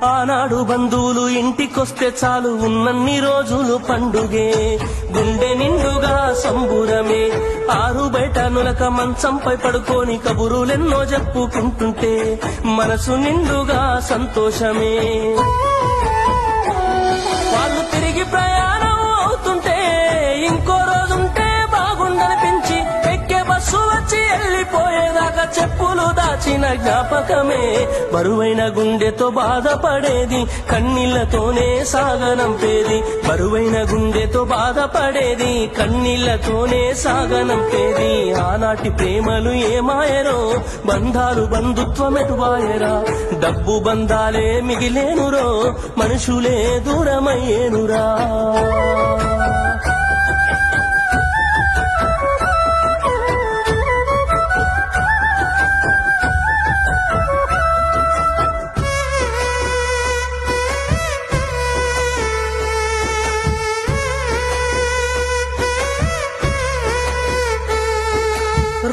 ఆనాడు బంధువులు ఇంటికొస్తే చాలు ఉన్నన్ని రోజులు పండుగే, గుండె నిండుగా సంబురమే. ఆరు బయట నులక మంచంపై పడుకొని కబురులెన్నో చెప్పుకుంటుంటే మనసు నిండుగా సంతోషమే. వాళ్ళు తిరిగి ప్రయాణం అవుతుంటే ఇంకో రోజుంటే బాగుండనిపించి ఎక్కే బస్సు వచ్చి వెళ్ళిపోయేదాకా చెప్పులు దాచిన జ్ఞాపకమే. బరువైన గుండెతో బాధపడేది కన్నీళ్లతోనే సాగనంపేది, బరువైన గుండెతో బాధపడేది కన్నీళ్లతోనే సాగనంపేది. ఆనాటి ప్రేమలు ఏమాయరో, బంధాలు బంధుత్వమెటువాయరా. డబ్బు బంధాలే మిగిలేనురో, మనుషులే దూరమయ్యేనురా.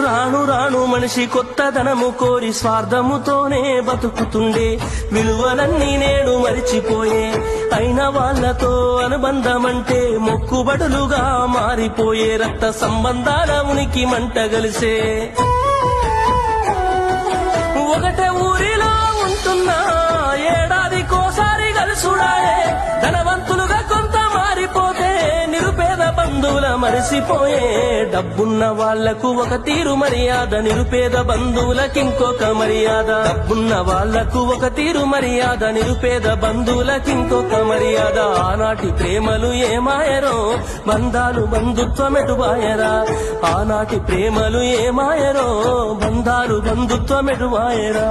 రాను రాను మనిషి కొత్తదనము కోరి స్వార్థముతోనే బతుకుతుండే, విలువలన్నీ నేడు మరిచిపోయే. అయిన వాళ్లతో అనుబంధమంటే మొక్కుబడులుగా మారిపోయే, రక్త సంబంధాల ఉనికి మంట గలిసే. ఒకటే ఊరిలో ఉంటున్నా ఏడాదికోసారి కలుసుడాయే, ధనవంతులుగా కొంత మారిపోతే నిరుపేద బంధువుల మరిసిపోయే. డబ్బున్న వాళ్లకు ఒక తీరు మర్యాద, నిరుపేద బంధువులకింకొక మర్యాద. డబ్బున్న వాళ్లకు ఒక తీరు మర్యాద, నిరుపేద బంధువులకింకొక మర్యాద. ఆనాటి ప్రేమలు ఏమాయరో, బంధాలు బంధుత్వమెటువాయరా. ఆనాటి ప్రేమలు ఏమాయరో, బంధాలు బంధుత్వమెటువాయరా.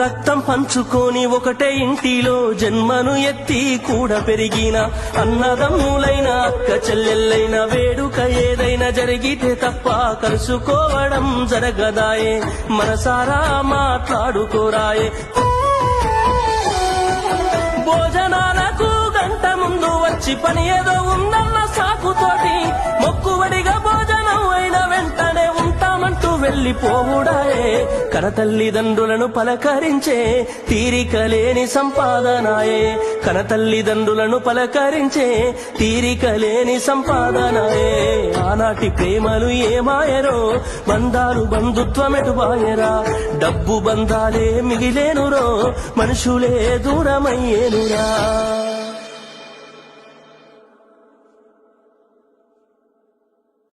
రక్తం పంచుకొని ఒకటే ఇంటిలో జన్మను ఎత్తి కూడా పెరిగిన అన్నదమ్ములైన అక్క చెల్లెళ్ళైన వేడుక ఏదైనా జరిగితే తప్ప కలుసుకోవడం జరగదాయే. మనసారా మాట్లాడుకోరాయే. భోజనాలకు గంట ముందు వచ్చి పని ఏదో ఉందన్న సాకుతోటి మొక్కుబడిగా భోజనం అయిన వెంటనే ఉంటామంటూ వెళ్లిపోవుడాయే. కనతల్లిదండ్రులను పలకరించే తీరిక లేని సంపాదనాయే, కనతల్లిదండ్రులను పలకరించే తీరిక లేని సంపాదనాయే. ఆనాటి ప్రేమలు ఏమాయరో, బంధాలు బంధుత్వమెటువాయరా. డబ్బు బంధాలే మిగిలేనురో, మనుషులే దూరమయ్యేనురా.